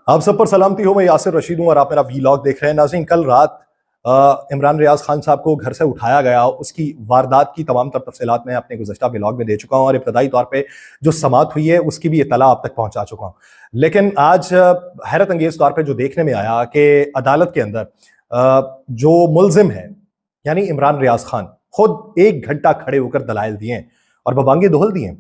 आप सब पर सलामती हो। मैं यासिर रशीद हूं और आप मेरा वीलॉग देख रहे हैं। नाज़रीन, कल रात इमरान रियाज खान साहब को घर से उठाया गया, उसकी वारदात की तमाम तर तफसीलात मैं अपने गुज़श्ता व्लॉग में दे चुका हूं और इब्तदाई तौर पे जो समात हुई है उसकी भी इत्तला आप तक पहुंचा चुका हूं। लेकिन आज हैरत अंगेज तौर पे जो देखने में आया कि अदालत के अंदर जो मुलजिम है यानी इमरान रियाज खान, खुद 1 घंटा खड़े होकर दलाइल दिए और बबांगे दोहल दिए।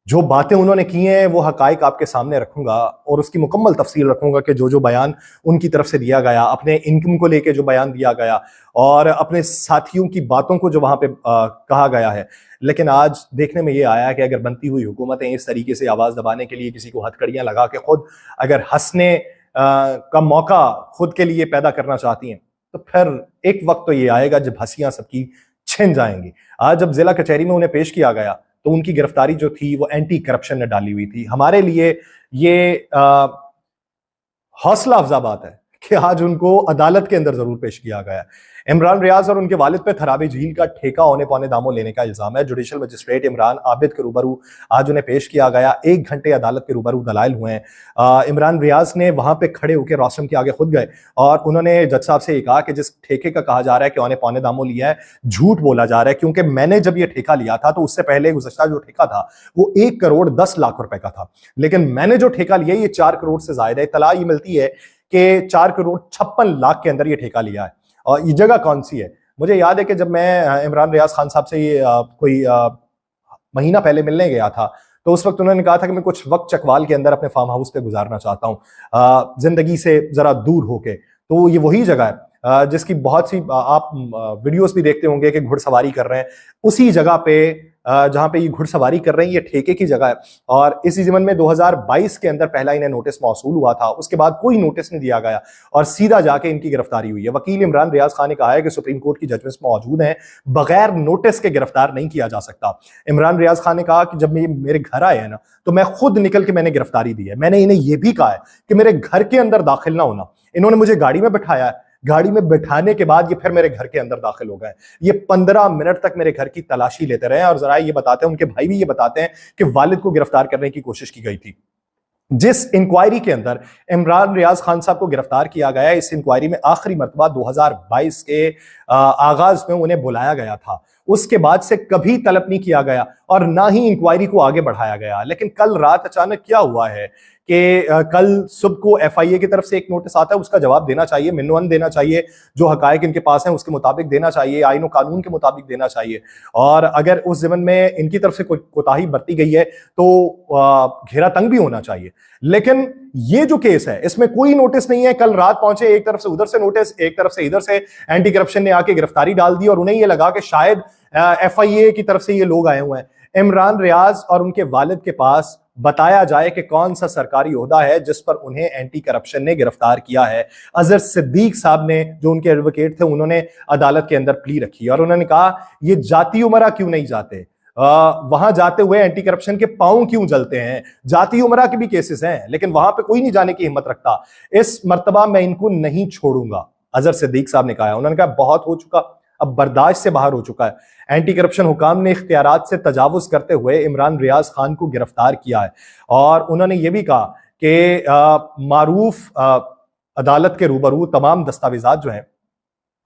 जो बातें उन्होंने की हैं वो हकाइक आपके सामने रखूंगा और उसकी मुकम्मल तफसील रखूंगा कि जो जो बयान उनकी तरफ से दिया गया, अपने इनकम को लेके जो बयान दिया गया और अपने साथियों की बातों को जो वहां पे कहा गया है। लेकिन आज देखने में ये आया कि अगर बनती हुई हुकूमतें इस तरीके से आवाज दबाने के लिए किसी को हथकड़ियां लगा के खुद अगर हंसने का मौका खुद के लिए पैदा करना चाहती हैं, तो फिर एक वक्त तो ये आएगा जब हंसियां सबकी छिन जाएंगी। आज जब जिला कचहरी में उन्हें पेश किया गया तो उनकी गिरफ्तारी जो थी वो एंटी करप्शन ने डाली हुई थी। हमारे लिए ये हौसला अफजा बात है कि आज उनको अदालत के अंदर जरूर पेश किया गया। इमरान रियाज और उनके वालिद पे थराबी झील का ठेका औने पौने दामों लेने का इल्जाम है। जुडिशल मजिस्ट्रेट इमरान आबिद के रूबरू आज उन्हें पेश किया गया। 1 घंटे अदालत के रूबरू दलाइल हुए हैं। इमरान रियाज ने वहां पे खड़े होकर रोशम के आगे खुद गए और उन्होंने जज साहब से ये कहा कि जिस ठेके का कहा जा रहा है कि औने पौने दामों लिया है, झूठ बोला जा रहा है, क्योंकि मैंने जब ये ठेका लिया था तो उससे पहले गुज़श्ता जो ठेका था वो 1 करोड़ 10 लाख रुपए का था, लेकिन मैंने जो ठेका लिया ये 4 करोड़ से ज्यादा है। इत्तला ये मिलती है कि 4 करोड़ 56 लाख के अंदर ये ठेका लिया है। और ये जगह कौन सी है? मुझे याद है कि जब मैं इमरान रियाज खान साहब से ये कोई महीना पहले मिलने गया था तो उस वक्त उन्होंने कहा था कि मैं कुछ वक्त चकवाल के अंदर अपने फार्म हाउस पे गुजारना चाहता हूँ, जिंदगी से जरा दूर होके। तो ये वही जगह है जिसकी बहुत सी आप वीडियोस भी देखते होंगे कि घुड़सवारी कर रहे हैं। उसी जगह पे जहां पे ये घुड़सवारी कर रहे हैं ये ठेके की जगह है। और इसी ज़िमन में 2022 के अंदर पहला इन्हें नोटिस मौसूल हुआ था, उसके बाद कोई नोटिस नहीं दिया गया और सीधा जाके इनकी गिरफ्तारी हुई है। वकील इमरान रियाज खान ने कहा है कि सुप्रीम कोर्ट की जजमेंट्स मौजूद हैं, बगैर नोटिस के गिरफ्तार नहीं किया जा सकता। इमरान रियाज खान ने कहा कि जब मेरे घर आए हैं ना तो मैं खुद निकल के मैंने गिरफ्तारी दी है। मैंने इन्हें यह भी कहा है कि मेरे घर के अंदर दाखिल ना होना। इन्होंने मुझे गाड़ी में बिठाया है, गाड़ी में बिठाने के बाद ये फिर मेरे घर के अंदर दाखिल हो गए। ये 15 मिनट तक मेरे घर की तलाशी लेते रहे और जरा ये बताते हैं, उनके भाई भी ये बताते हैं कि वालिद को गिरफ्तार करने की कोशिश की गई थी। जिस इंक्वायरी के अंदर इमरान रियाज खान साहब को गिरफ्तार किया गया, इस इंक्वायरी में आखिरी मरतबा 2022 के आगाज में उन्हें बुलाया गया था। उसके बाद से कभी तलब नहीं किया गया और ना ही इंक्वायरी को आगे बढ़ाया गया। लेकिन कल रात अचानक क्या हुआ है कि कल सुबह को एफआईए की तरफ से एक नोटिस आता है, उसका जवाब देना चाहिए, मिन्नवन देना चाहिए, जो हकायक इनके पास हैं उसके मुताबिक देना चाहिए, आईन और कानून के मुताबिक देना चाहिए। और अगर उस ज़िमन में इनकी तरफ से कोई कोताही बरती गई है तो घेरा तंग भी होना चाहिए। लेकिन ये जो केस है इसमें कोई नोटिस नहीं है। कल रात पहुंचे, एक तरफ से उधर से नोटिस, एक तरफ से इधर से एंटी करप्शन ने आके गिरफ्तारी डाल दी और उन्हें यह लगा कि शायद एफआईए की तरफ से ये लोग आए हुए हैं। इमरान रियाज और उनके वालिद के पास बताया जाए कि कौन सा सरकारी ओहदा है जिस पर उन्हें एंटी करप्शन ने गिरफ्तार किया है। अजहर सिद्दीक साहब ने, जो उनके एडवोकेट थे, उन्होंने अदालत के अंदर प्ली रखी और उन्होंने कहा ये जाति उमरा क्यों नहीं जाते, वहां जाते हुए एंटी करप्शन के पांव क्यों जलते हैं। जाति उमरा के भी केसेस हैं लेकिन वहां पे कोई नहीं जाने की हिम्मत रखता। इस मर्तबा मैं इनको नहीं छोड़ूंगा, अजहर सिद्दीक साहब ने कहा। उन्होंने कहा बहुत हो चुका, अब बर्दाश्त से बाहर हो चुका है। एंटी करप्शन हुकाम ने इख्तियारात से तजावुज करते हुए इमरान रियाज खान को गिरफ्तार किया है और उन्होंने ये भी कहा कि मारूफ अदालत के रूबरू तमाम दस्तावेजात जो हैं,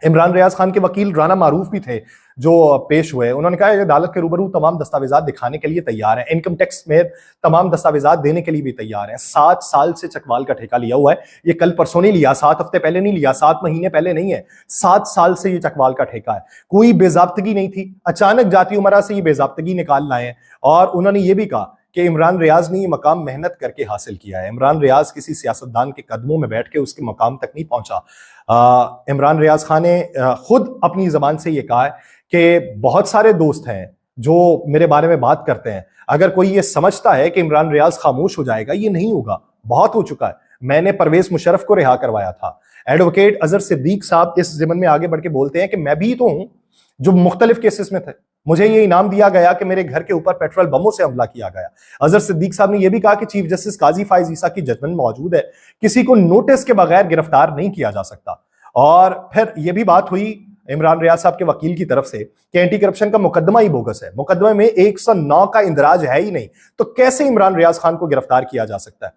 इमरान रियाज खान के वकील राना मारूफ भी थे जो पेश हुए। उन्होंने कहा कि अदालत के रूबरू तमाम दस्तावेजात दिखाने के लिए तैयार हैं, इनकम टैक्स में तमाम दस्तावेजात देने के लिए भी तैयार हैं। 7 साल से चकवाल का ठेका लिया हुआ है, ये कल परसों नहीं लिया, 7 हफ्ते पहले नहीं लिया, 7 महीने पहले नहीं है, 7 साल से ये चकवाल का ठेका है। कोई बेजाब्तगी नहीं थी, अचानक जाती उमरा से ये बेजाब्तगी निकाल लाए हैं। और उन्होंने ये भी कहा कि इमरान रियाज ने ये मकाम मेहनत करके हासिल किया है। इमरान रियाज किसी सियासतदान के कदमों में बैठ के उसके मकाम तक नहीं पहुंचा। इमरान रियाज खान ने खुद अपनी जबान से ये कहा है कि बहुत सारे दोस्त हैं जो मेरे बारे में बात करते हैं, अगर कोई ये समझता है कि इमरान रियाज खामोश हो जाएगा, ये नहीं होगा, बहुत हो चुका है। मैंने परवेज मुशर्रफ को रिहा करवाया था। एडवोकेट अजहर सिद्दीक साहब इस ज़िमन में आगे बढ़ के बोलते हैं कि मैं भी तो हूं जो मुख्तलिफ केसेस में थे, मुझे ये इनाम दिया गया कि मेरे घर के ऊपर पेट्रोल बमों से हमला किया गया। अजहर सिद्दीक साहब ने यह भी कहा कि चीफ जस्टिस काजी फाइज ईसा की जजमेंट मौजूद है, किसी को नोटिस के बगैर गिरफ्तार नहीं किया जा सकता। और फिर यह भी बात हुई इमरान रियाज साहब के वकील की तरफ से कि एंटी करप्शन का मुकदमा ही बोगस है, मुकदमे में 109 का इंदराज है ही नहीं, तो कैसे इमरान रियाज खान को गिरफ्तार किया जा सकता है।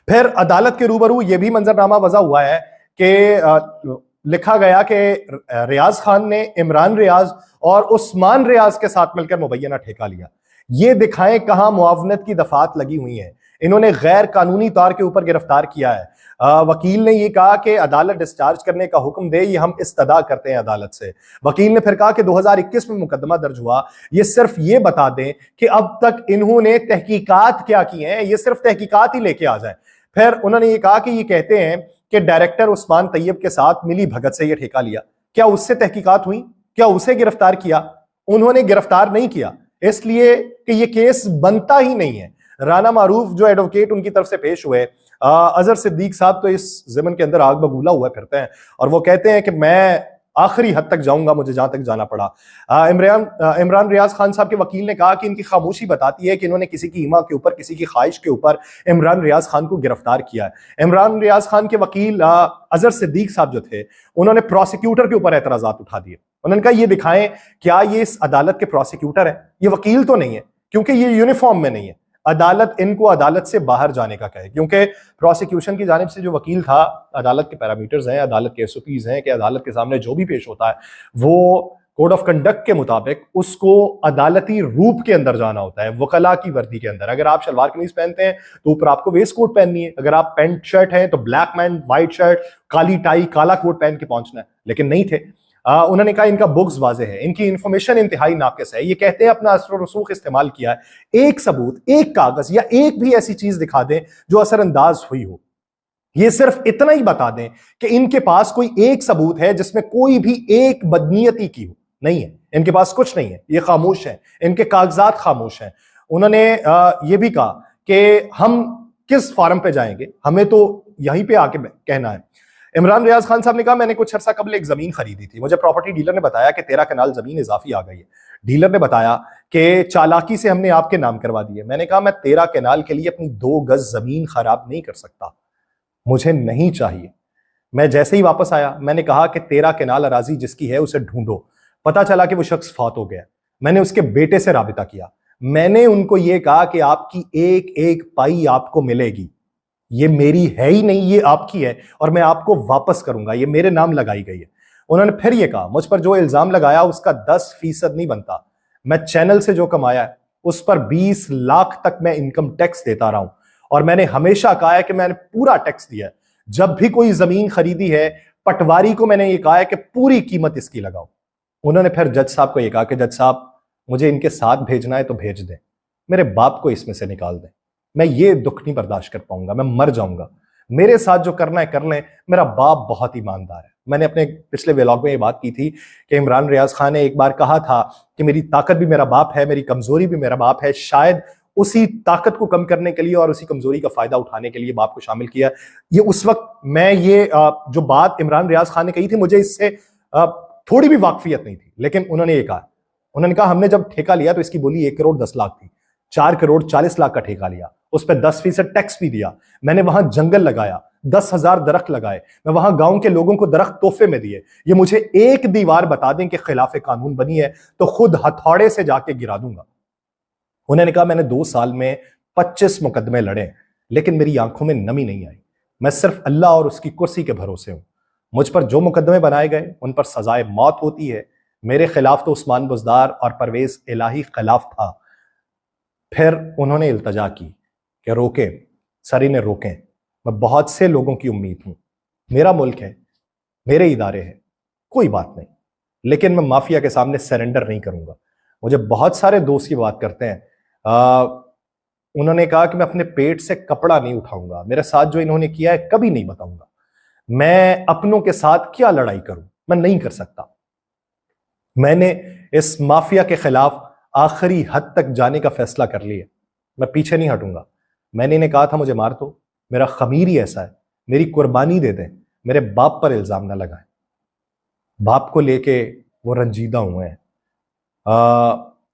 फिर अदालत के रूबरू यह भी मंजरनामा वजह हुआ है कि लिखा गया कि रियाज खान ने इमरान रियाज और उस्मान रियाज के साथ मिलकर मुबैना ठेका लिया। ये दिखाएं कहां मुआवनत की दफात लगी हुई है। इन्होंने गैर कानूनी तौर के ऊपर गिरफ्तार किया है। वकील ने यह कहा कि अदालत डिस्चार्ज करने का हुक्म दे, ये हम इस्तदा करते हैं अदालत से। वकील ने फिर कहा कि 2021 में मुकदमा दर्ज हुआ, ये सिर्फ ये बता दें कि अब तक इन्होंने तहकीकात क्या की हैं, ये सिर्फ तहकीकात ही लेके आ जाए। फिर उन्होंने ये कहा कि ये कहते हैं कि डायरेक्टर उस्मान तैयब के साथ मिली भगत से ये ठेका लिया। क्या उससे तहकीकात हुई? क्या उसे गिरफ्तार किया? उन्होंने गिरफ्तार नहीं किया, इसलिए कि ये केस बनता ही नहीं है। राना मारूफ जो एडवोकेट उनकी तरफ से पेश हुए, अजहर सिद्दीक साहब तो इस ज़मन के अंदर आग बबूला हुआ फिरते हैं और वो कहते हैं कि मैं आखिरी हद तक जाऊंगा, मुझे जहां तक जाना पड़ा। इमरान रियाज खान साहब के वकील ने कहा कि इनकी खामोशी बताती है कि इन्होंने किसी की ईमा के ऊपर, किसी की ख्वाहिश के ऊपर इमरान रियाज खान को गिरफ्तार किया है। इमरान रियाज खान के वकील अजहर सिद्दीक साहब जो थे, उन्होंने प्रोसिक्यूटर के ऊपर एतराजात उठा दिए। उन्होंने कहा ये दिखाएं क्या ये इस अदालत के प्रोसिक्यूटर है, ये वकील तो नहीं है, क्योंकि ये यूनिफॉर्म में नहीं है। अदालत इनको अदालत से बाहर जाने का कहे, क्योंकि प्रोसिक्यूशन की जानिब से जो वकील था, अदालत के पैरामीटर्स हैं, अदालत के एसओपीज हैं कि अदालत के सामने जो भी पेश होता है वो कोड ऑफ कंडक्ट के मुताबिक उसको अदालती रूप के अंदर जाना होता है, वकला की वर्दी के अंदर। अगर आप शलवार कमीज पहनते हैं तो ऊपर आपको वेस्ट कोट पहननी है, अगर आप पैंट शर्ट हैं तो ब्लैक पैंट, व्हाइट शर्ट, काली टाई, काला कोट पहन के पहुंचना है, लेकिन नहीं थे। उन्होंने कहा इनका बुक्स वाजे है, इनकी इंफॉर्मेशन इंतहाई नाकिस है। ये कहते हैं अपना असर रसूख इस्तेमाल किया है, एक सबूत, एक कागज या एक भी ऐसी चीज दिखा दें जो असरअंदाज हुई हो। ये सिर्फ इतना ही बता दें कि इनके पास कोई एक सबूत है जिसमें कोई भी एक बदनीयती की हो। नहीं है, इनके पास कुछ नहीं है, ये खामोश है, इनके कागजात खामोश हैं। उन्होंने ये भी कहा कि हम किस फार्म पे जाएंगे, हमें तो यहीं पे आके कहना है। इमरान रियाज खान साहब ने कहा मैंने कुछ अर्सा कबल एक जमीन खरीदी थी, मुझे प्रॉपर्टी डीलर ने बताया कि 13 कनाल जमीन इजाफी आ गई है। डीलर ने बताया कि चालाकी से हमने आपके नाम करवा दी है। मैंने कहा मैं 13 कनाल के लिए अपनी 2 गज जमीन खराब नहीं कर सकता, मुझे नहीं चाहिए। मैं जैसे ही वापस आया मैंने कहा कि 13 कनाल अराजी जिसकी है उसे ढूंढो। पता चला कि वो शख्स फौत हो गया। मैंने उसके बेटे से राबिता किया, मैंने उनको यह कहा कि आपकी एक एक पाई आपको मिलेगी, ये मेरी है ही नहीं, ये आपकी है और मैं आपको वापस करूंगा, ये मेरे नाम लगाई गई है। उन्होंने फिर ये कहा मुझ पर जो इल्जाम लगाया उसका 10% नहीं बनता, मैं चैनल से जो कमाया है उस पर 20 लाख तक मैं इनकम टैक्स देता रहा हूं और मैंने हमेशा कहा है कि मैंने पूरा टैक्स दिया है। जब भी कोई जमीन खरीदी है पटवारी को मैंने ये कहा है कि पूरी कीमत इसकी लगाओ। उन्होंने फिर जज साहब को यह कहा कि जज साहब मुझे इनके साथ भेजना है तो भेज दें, मेरे बाप को इसमें से निकाल दें, मैं ये दुख नहीं बर्दाश्त कर पाऊंगा, मैं मर जाऊंगा, मेरे साथ जो करना है कर लें, मेरा बाप बहुत ईमानदार है। मैंने अपने पिछले व्लॉग में ये बात की थी कि इमरान रियाज खान ने एक बार कहा था कि मेरी ताकत भी मेरा बाप है, मेरी कमजोरी भी मेरा बाप है। शायद उसी ताकत को कम करने के लिए और उसी कमजोरी का फायदा उठाने के लिए बाप को शामिल किया। ये उस वक्त मैं ये जो बात इमरान रियाज खान ने कही थी मुझे इससे थोड़ी भी वाकफियत नहीं थी, लेकिन उन्होंने ये कहा, उन्होंने कहा हमने जब ठेका लिया तो इसकी बोली 1 करोड़ 10 लाख थी, 4 करोड़ 40 लाख का ठेका लिया, उस पर 10% टैक्स भी दिया। मैंने वहां जंगल लगाया, 10,000 दरख्त लगाए, मैं वहां गांव के लोगों को दरख्त तोहफे में दिए। ये मुझे एक दीवार बता दें कि खिलाफ कानून बनी है तो खुद हथौड़े से जाके गिरा दूंगा। उन्होंने कहा मैंने 2 साल में 25 मुकदमे लड़े लेकिन मेरी आंखों में नमी नहीं आई, मैं सिर्फ अल्लाह और उसकी कुर्सी के भरोसे हूं। मुझ पर जो मुकदमे बनाए गए उन पर सजाए मौत होती है। मेरे खिलाफ तो उस्मान बुज़दार और परवेज इलाही खिलाफ था। फिर उन्होंने इल्तजा की कि रोके, सरी ने रोकें, मैं बहुत से लोगों की उम्मीद हूं, मेरा मुल्क है, मेरे इदारे हैं, कोई बात नहीं, लेकिन मैं माफिया के सामने सरेंडर नहीं करूंगा। मुझे बहुत सारे दोस्त की बात करते हैं, उन्होंने कहा कि मैं अपने पेट से कपड़ा नहीं उठाऊंगा, मेरे साथ जो इन्होंने किया है कभी नहीं बताऊंगा, मैं अपनों के साथ क्या लड़ाई करूं, मैं नहीं कर सकता। मैंने इस माफिया के खिलाफ आखिरी हद तक जाने का फैसला कर लिया, मैं पीछे नहीं हटूंगा। मैंने इन्हें कहा था मुझे मार दो, मेरा खमीर ही ऐसा है, मेरी कुर्बानी दे दें, मेरे बाप पर इल्जाम ना लगाएं। बाप को लेके वो रंजीदा हुए हैं।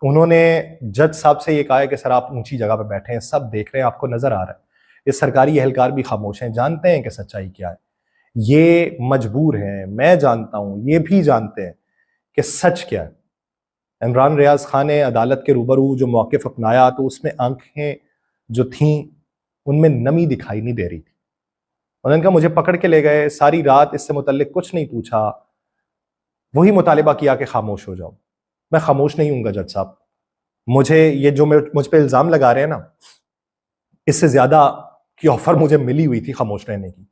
उन्होंने जज साहब से ये कहा है कि सर आप ऊंची जगह पर बैठे हैं, सब देख रहे हैं, आपको नजर आ रहा है। ये सरकारी एहलकार भी खामोश हैं, जानते हैं कि सच्चाई क्या है, ये मजबूर हैं, मैं जानता हूं, ये भी जानते हैं कि सच क्या है। इमरान रियाज खान ने अदालत के रूबरू जो मौक़िफ़ अपनाया तो उसमें आंखें जो थीं उनमें नमी दिखाई नहीं दे रही थी। उन्होंने कहा मुझे पकड़ के ले गए, सारी रात इससे मुतल्लिक कुछ नहीं पूछा, वही मुतालिबा किया कि खामोश हो जाओ। मैं खामोश नहीं हूंगा जज साहब। मुझे ये जो मुझ पे इल्जाम लगा रहे हैं ना, इससे ज्यादा की ऑफर मुझे मिली हुई थी खामोश रहने की।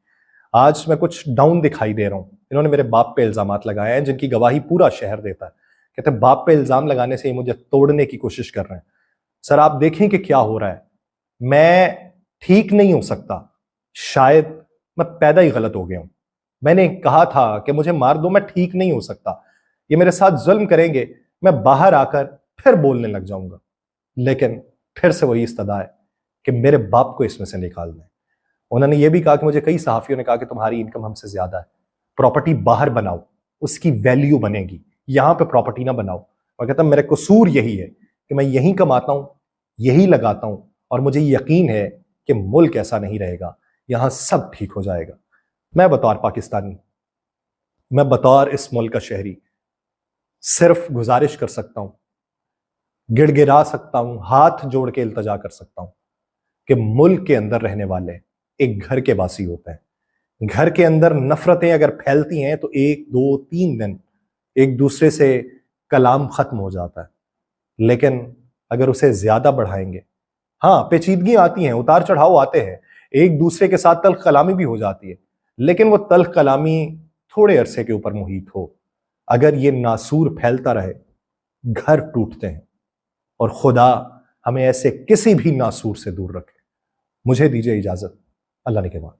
आज मैं कुछ डाउन दिखाई दे रहा हूं। इन्होंने मेरे बाप पे इल्जाम लगाए हैं जिनकी गवाही पूरा शहर देता है। कहते हैं बाप पे इल्जाम लगाने से ये मुझे तोड़ने की कोशिश कर रहे हैं। सर आप देखें कि क्या हो रहा है। मैं ठीक नहीं हो सकता, शायद मैं पैदा ही गलत हो गया हूं। मैंने कहा था कि मुझे मार दो, मैं ठीक नहीं हो सकता, ये मेरे साथ जुल्म करेंगे, मैं बाहर आकर फिर बोलने लग जाऊंगा। लेकिन फिर से वही इस्तदा है कि मेरे बाप को इसमें से निकाल दें। उन्होंने ये भी कहा कि मुझे कई सहाफियों ने कहा कि तुम्हारी इनकम हमसे ज्यादा है, प्रॉपर्टी बाहर बनाओ, उसकी वैल्यू बनेगी, यहां पे प्रॉपर्टी ना बनाओ। और कहता मेरा कसूर यही है कि मैं यही कमाता हूं, यही लगाता हूं, और मुझे यकीन है कि मुल्क ऐसा नहीं रहेगा, यहां सब ठीक हो जाएगा। मैं बतौर पाकिस्तानी, मैं बतौर इस मुल्क का शहरी सिर्फ गुजारिश कर सकता हूं, गिड़गिड़ा सकता हूं, हाथ जोड़ के इल्तजा कर सकता हूं कि मुल्क के अंदर रहने वाले एक घर के वासी होते हैं। घर के अंदर नफरतें अगर फैलती हैं तो 1 2 3 दिन एक दूसरे से कलाम खत्म हो जाता है। लेकिन अगर उसे ज्यादा बढ़ाएंगे, हाँ पेचीदगी आती हैं, उतार चढ़ाव आते हैं, एक दूसरे के साथ तल्ख कलामी भी हो जाती है, लेकिन वो तल्ख कलामी थोड़े अरसे के ऊपर मुहित हो। अगर ये नासूर फैलता रहे, घर टूटते हैं। और खुदा हमें ऐसे किसी भी नासूर से दूर रखे। मुझे दीजिए इजाजत, अल्लाह ने के बाद।